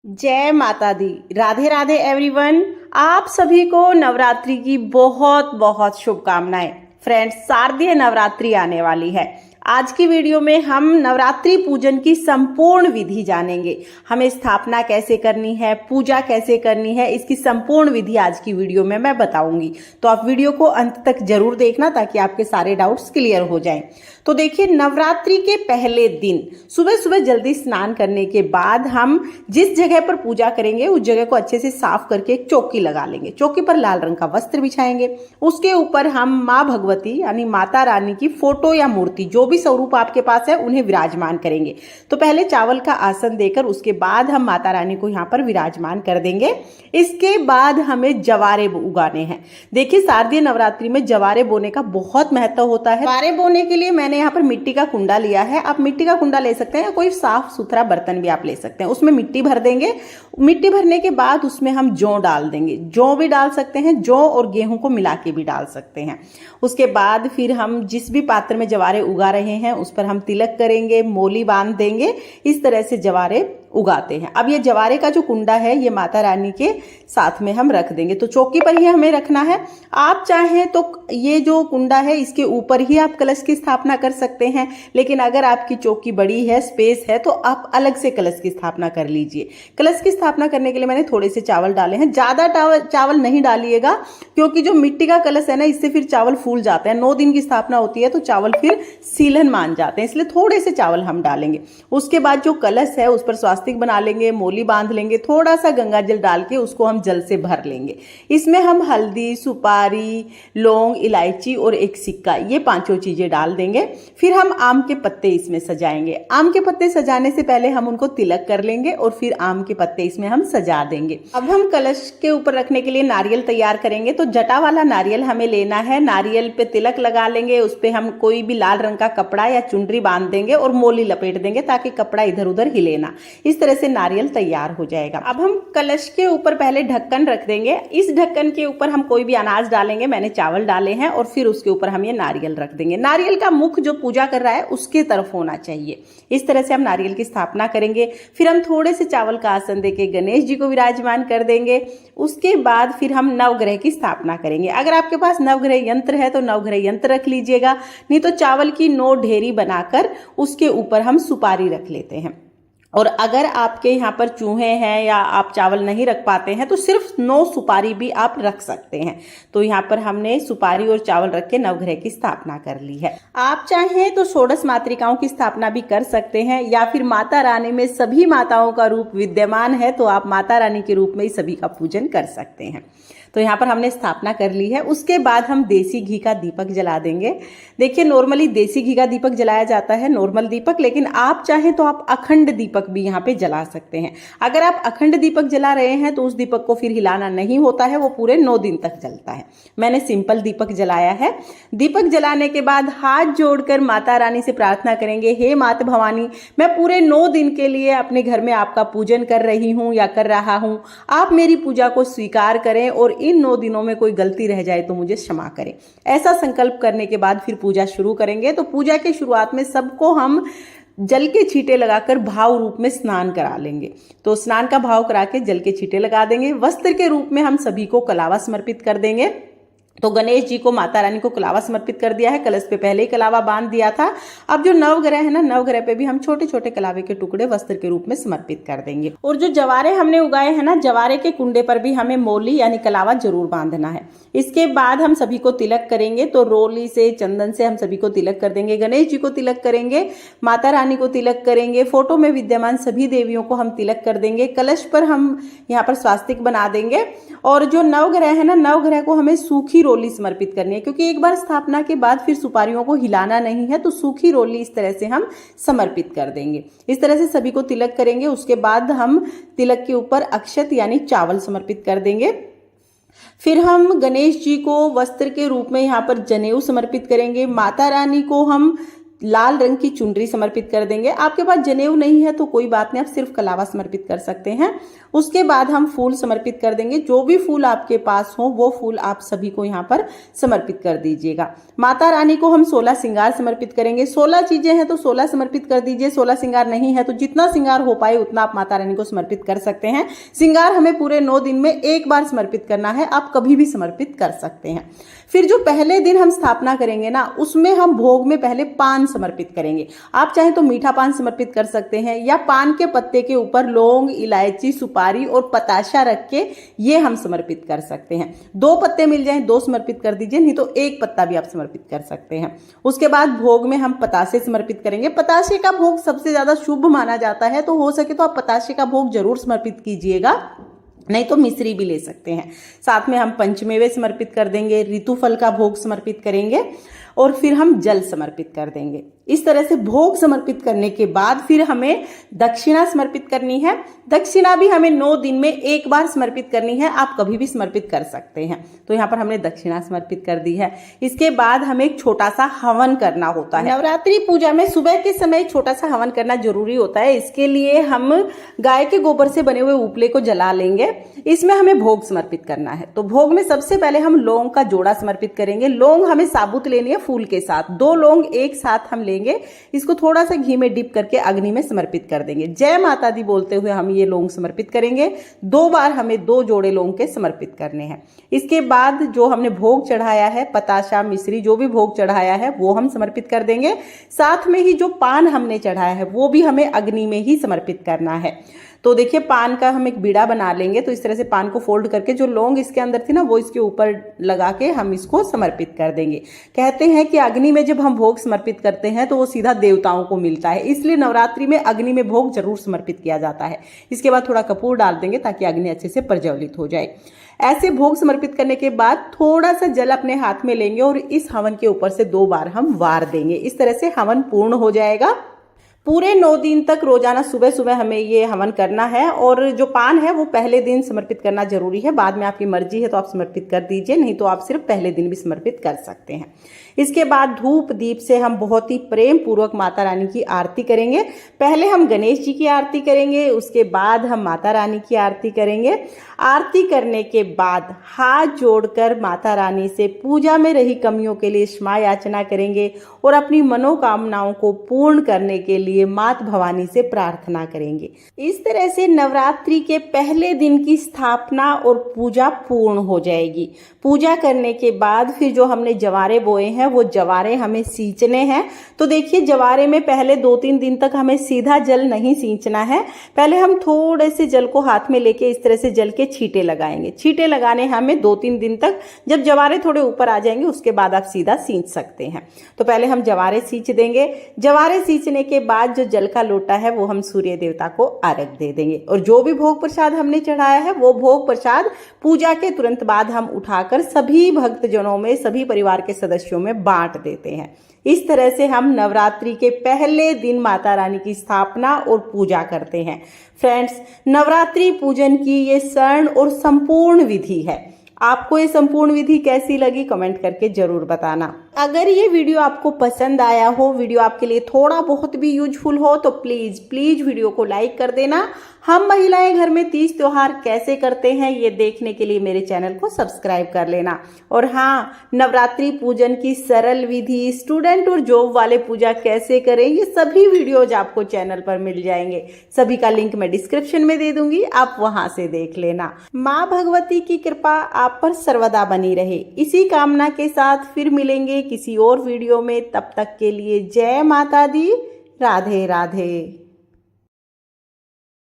जय माता दी। राधे राधे एवरीवन। आप सभी को नवरात्रि की बहुत बहुत शुभकामनाएं। फ्रेंड्स, शारदीय नवरात्रि आने वाली है। आज की वीडियो में हम नवरात्रि पूजन की संपूर्ण विधि जानेंगे। हमें स्थापना कैसे करनी है, पूजा कैसे करनी है, इसकी संपूर्ण विधि आज की वीडियो में मैं बताऊंगी। तो आप वीडियो को अंत तक जरूर देखना ताकि आपके सारे डाउट्स क्लियर हो जाएं। तो देखिए, नवरात्रि के पहले दिन सुबह सुबह जल्दी स्नान करने के बाद हम जिस जगह पर पूजा करेंगे उस जगह को अच्छे से साफ करके एक चौकी लगा लेंगे। चौकी पर लाल रंग का वस्त्र बिछाएंगे। उसके ऊपर हम माँ भगवती यानी माता रानी की फोटो या मूर्ति, जो भी स्वरूप आपके पास है, उन्हें विराजमान करेंगे। तो पहले चावल का आसन देकर उसके बाद हम माता रानी को यहाँ पर विराजमान कर देंगे। इसके बाद हमें जवारे उगाने हैं। देखिए, शारदीय नवरात्रि में जवारे बोने का बहुत महत्व होता है। जवारे बोने के लिए मैंने यहाँ पर मिट्टी का कुंडा लिया है। आप मिट्टी का कुंडा ले सकते हैं या कोई साफ सुथरा बर्तन भी आप ले सकते हैं। उसमें मिट्टी भर देंगे। मिट्टी भरने के बाद उसमें हम जौ डाल देंगे। जौ भी डाल सकते हैं, जौ और गेहूं को मिला के भी डाल सकते हैं। उसके बाद फिर हम जिस भी पात्र में जवारे उगा रहे हैं उस पर हम तिलक करेंगे, मोली बांध देंगे। इस तरह से जवारे उगाते हैं। अब ये जवारे का जो कुंडा है ये माता रानी के साथ में हम रख देंगे। तो चौकी पर ही हमें रखना है। आप चाहें तो ये जो कुंडा है इसके ऊपर ही आप कलश की स्थापना कर सकते हैं, लेकिन अगर आपकी चौकी बड़ी है, स्पेस है, तो आप अलग से कलश की स्थापना कर लीजिए। कलश की स्थापना करने के लिए मैंने थोड़े से चावल डाले हैं। ज्यादा चावल नहीं डालिएगा, क्योंकि जो मिट्टी का कलश है ना, इससे फिर चावल फूल जाते हैं। 9 दिन की स्थापना होती है तो चावल फिर सीलन मान जाते हैं, इसलिए थोड़े से चावल हम डालेंगे। उसके बाद जो कलश है उस पर स्वास्तिक बना लेंगे, मोली बांध लेंगे, थोड़ा सा गंगा जल डाल के उसको हम जल से भर लेंगे। इसमें हम हल्दी, सुपारी, लौंग, इलायची और एक सिक्का, ये 5 चीजें डाल देंगे। फिर हम आम के पत्ते इसमें सजाएंगे। आम के पत्ते सजाने से पहले हम उनको तिलक कर लेंगे और फिर आम के पत्ते इसमें हम सजा देंगे। अब हम कलश के ऊपर रखने के लिए नारियल तैयार करेंगे। तो जटा वाला नारियल हमें लेना है। नारियल पे तिलक लगा लेंगे। उस पे हम कोई भी लाल रंग का कपड़ा या चुनरी बांध देंगे और मोली लपेट देंगे ताकि कपड़ा इधर उधर हिले ना। इस तरह से नारियल तैयार हो जाएगा। अब हम कलश के ऊपर पहले ढक्कन रख देंगे। इस ढक्कन के ऊपर हम कोई भी अनाज डालेंगे। मैंने चावल डाले हैं और फिर उसके ऊपर हम ये नारियल रख देंगे। नारियल का मुख जो पूजा कर रहा है उसके तरफ होना चाहिए। इस तरह से हम नारियल की स्थापना करेंगे। फिर हम थोड़े से चावल का आसन देके गणेश जी को विराजमान कर देंगे। उसके बाद फिर हम नवग्रह की स्थापना करेंगे। अगर आपके पास नवग्रह यंत्र है तो नवग्रह यंत्र रख लीजिएगा, नहीं तो चावल की 9 ढेरी बनाकर उसके ऊपर हम सुपारी रख लेते हैं। और अगर आपके यहाँ पर चूहे हैं या आप चावल नहीं रख पाते हैं तो सिर्फ 9 सुपारी भी आप रख सकते हैं। तो यहाँ पर हमने सुपारी और चावल रख के नवग्रह की स्थापना कर ली है। आप चाहें तो षोडश मातृकाओं की स्थापना भी कर सकते हैं, या फिर माता रानी में सभी माताओं का रूप विद्यमान है तो आप माता रानी के रूप में ही सभी का पूजन कर सकते हैं। तो यहाँ पर हमने स्थापना कर ली है। उसके बाद हम देसी घी का दीपक जला देंगे। देखिए, नॉर्मली देसी घी का दीपक जलाया जाता है, नॉर्मल दीपक, लेकिन आप चाहें तो आप अखंड दीपक भी यहाँ पे जला सकते हैं। अगर आप अखंड दीपक जला रहे हैं तो उस दीपक को फिर हिलाना नहीं होता है, वो पूरे 9 दिन तक जलता है। मैंने सिंपल दीपक जलाया है। दीपक जलाने के बाद हाथ जोड़कर माता रानी से प्रार्थना करेंगे, हे माता भवानी, मैं पूरे 9 दिन के लिए अपने घर में आपका पूजन कर रही हूँ या कर रहा हूँ। आप मेरी पूजा को स्वीकार करें और इन 9 दिनों में कोई गलती रह जाए तो मुझे क्षमा करें। ऐसा संकल्प करने के बाद फिर पूजा शुरू करेंगे। तो पूजा के शुरुआत में सबको हम जल के छींटे लगाकर भाव रूप में स्नान करा लेंगे। तो स्नान का भाव करा के जल के छींटे लगा देंगे। वस्त्र के रूप में हम सभी को कलावा समर्पित कर देंगे। तो गणेश जी को, माता रानी को कलावा समर्पित कर दिया है। कलश पे पहले ही कलावा बांध दिया था। अब जो नवग्रह है ना, नवग्रह पे भी हम छोटे छोटे कलावे के टुकड़े वस्त्र के रूप में समर्पित कर देंगे। और जो जवारे हमने उगाए हैं ना, जवारे के कुंडे पर भी हमें मोली यानी कलावा जरूर बांधना है। इसके बाद हम सभी को तिलक करेंगे। तो रोली से, चंदन से हम सभी को तिलक कर देंगे। गणेश जी को तिलक करेंगे, माता रानी को तिलक करेंगे, फोटो में विद्यमान सभी देवियों को हम तिलक कर देंगे। कलश पर हम यहाँ पर स्वास्तिक बना देंगे। और जो नवग्रह है ना, नवग्रह को हमें सूखी रोली समर्पित करनी है, क्योंकि एक बार स्थापना के बाद फिर सुपारियों को हिलाना नहीं है। तो सूखी रोली इस तरह से हम समर्पित कर देंगे। इस तरह से सभी को तिलक करेंगे। उसके बाद हम तिलक के ऊपर अक्षत यानी चावल समर्पित कर देंगे। फिर हम गणेश जी को वस्त्र के रूप में यहाँ पर जनेऊ समर्पित करेंगे। माता रानी को हम लाल रंग की चुनरी समर्पित कर देंगे। आपके पास जनेऊ नहीं है तो कोई बात नहीं, आप सिर्फ कलावा समर्पित कर सकते हैं। उसके बाद हम फूल समर्पित कर देंगे। जो भी फूल आपके पास हो वो फूल आप सभी को यहाँ पर समर्पित कर दीजिएगा। माता रानी को हम 16 श्रृंगार समर्पित करेंगे। 16 चीजें हैं तो 16 समर्पित कर दीजिए। 16 श्रृंगार नहीं है तो जितना श्रृंगार हो पाए उतना आप माता रानी को समर्पित कर सकते हैं। श्रृंगार हमें पूरे 9 दिन में एक बार समर्पित करना है, आप कभी भी समर्पित कर सकते हैं। फिर जो पहले दिन हम स्थापना करेंगे ना, उसमें हम भोग में पहले पान समर्पित करेंगे। आप चाहें तो मीठा पान समर्पित कर सकते हैं या पान के पत्ते के ऊपर लौंग, इलायची, सुपारी और पताशा रख के ये हम समर्पित कर सकते हैं। 2 पत्ते मिल जाएं 2 समर्पित कर दीजिए, नहीं तो 1 पत्ता भी आप समर्पित कर सकते हैं। उसके बाद भोग में हम पतासे समर्पित करेंगे। पतासे का भोग सबसे ज्यादा शुभ माना जाता है, तो हो सके तो आप पतासे का भोग जरूर समर्पित कीजिएगा, नहीं तो मिश्री भी ले सकते हैं। साथ में हम पंचमेवे समर्पित कर देंगे, ऋतु फल का भोग समर्पित करेंगे और फिर हम जल समर्पित कर देंगे। इस तरह से भोग समर्पित करने के बाद फिर हमें दक्षिणा समर्पित करनी है। दक्षिणा भी हमें 9 दिन में एक बार समर्पित करनी है, आप कभी भी समर्पित कर सकते हैं। तो यहाँ पर हमने दक्षिणा समर्पित कर दी है। इसके बाद हमें एक छोटा सा हवन करना होता है। नवरात्रि पूजा में सुबह के समय छोटा सा हवन करना जरूरी होता है। इसके लिए हम गाय के गोबर से बने हुए उपले को जला लेंगे। इसमें हमें भोग समर्पित करना है। तो भोग में सबसे पहले हम लौंग का जोड़ा समर्पित करेंगे। लौंग हमें साबुत लेनी है फूल के साथ। 2 लौंग एक साथ हम लेंगे, इसको थोड़ा सा घी में डिप करके अग्नि में समर्पित कर देंगे। जय माता दी बोलते हुए हम ये लौंग समर्पित करेंगे। 2 बार हमें 2 जोड़े लौंग के समर्पित करने हैं। इसके बाद जो हमने भोग चढ़ाया है, पताशा, मिश्री, जो भी भोग चढ़ाया है वो हम समर्पित कर देंगे। साथ में ही जो पान हमने चढ़ाया है वो भी हमें अग्नि में ही समर्पित करना है। तो देखिए पान का हम एक बीड़ा बना लेंगे। तो इस तरह से पान को फोल्ड करके जो लौंग इसके अंदर थी ना वो इसके ऊपर लगा के हम इसको समर्पित कर देंगे। कहते हैं कि अग्नि में जब हम भोग समर्पित करते हैं तो वो सीधा देवताओं को मिलता है, इसलिए नवरात्रि में अग्नि में भोग जरूर समर्पित किया जाता है। इसके बाद थोड़ा कपूर डाल देंगे ताकि अग्नि अच्छे से प्रज्वलित हो जाए। ऐसे भोग समर्पित करने के बाद थोड़ा सा जल अपने हाथ में लेंगे और इस हवन के ऊपर से 2 बार हम वार देंगे। इस तरह से हवन पूर्ण हो जाएगा। पूरे 9 दिन तक रोजाना सुबह सुबह हमें ये हवन करना है। और जो पान है वो पहले दिन समर्पित करना जरूरी है, बाद में आपकी मर्जी है तो आप समर्पित कर दीजिए, नहीं तो आप सिर्फ पहले दिन भी समर्पित कर सकते हैं। इसके बाद धूप दीप से हम बहुत ही प्रेम पूर्वक माता रानी की आरती करेंगे। पहले हम गणेश जी की आरती करेंगे, उसके बाद हम माता रानी की आरती करेंगे। आरती करने के बाद हाथ जोड़कर माता रानी से पूजा में रही कमियों के लिए क्षमा याचना करेंगे और अपनी मनोकामनाओं को पूर्ण करने के लिए माता भवानी से प्रार्थना करेंगे। इस तरह से नवरात्रि के पहले दिन की स्थापना और पूजा पूर्ण हो जाएगी। पूजा करने के बाद फिर जो हमने जवारे बोए हैं वो जवारे हमें सींचने हैं। तो देखिए जवारे में पहले 2-3 दिन तक हमें सीधा जल नहीं सींचना है। पहले हम थोड़े से जल को हाथ में लेके इस तरह से जल के छींटे लगाएंगे। छींटे लगाने हमें 2-3 दिन तक, जब जवारे थोड़े ऊपर आ जाएंगे उसके बाद आप सीधा सींच सकते हैं। तो पहले हम जवारे सींच देंगे। जवारे सींचने के बाद जो जल का लोटा है वो हम सूर्य देवता को अर्घ दे देंगे। और जो भी भोग प्रसाद हमने चढ़ाया है वो भोग प्रसाद पूजा के तुरंत बाद हम उठाकर सभी भक्तजनों में, सभी परिवार के सदस्यों में बांट देते हैं। इस तरह से हम नवरात्रि के पहले दिन माता रानी की स्थापना और पूजा करते हैं। फ्रेंड्स, नवरात्रि पूजन की ये सरल और संपूर्ण विधि है। आपको ये संपूर्ण विधि कैसी लगी कमेंट करके जरूर बताना। अगर ये वीडियो आपको पसंद आया हो, वीडियो आपके लिए थोड़ा बहुत भी यूजफुल हो तो प्लीज वीडियो को लाइक कर देना। हम महिलाएं घर में तीज त्योहार कैसे करते हैं ये देखने के लिए मेरे चैनल को सब्सक्राइब कर लेना। और हाँ, नवरात्रि पूजन की सरल विधि, स्टूडेंट और जॉब वाले पूजा कैसे करें, ये सभी वीडियोज आपको चैनल पर मिल जाएंगे। सभी का लिंक मैं डिस्क्रिप्शन में दे दूंगी, आप वहां से देख लेना। माँ भगवती की कृपा आप पर सर्वदा बनी रहे, इसी कामना के साथ फिर मिलेंगे किसी और वीडियो में। तब तक के लिए जय माता दी, राधे राधे।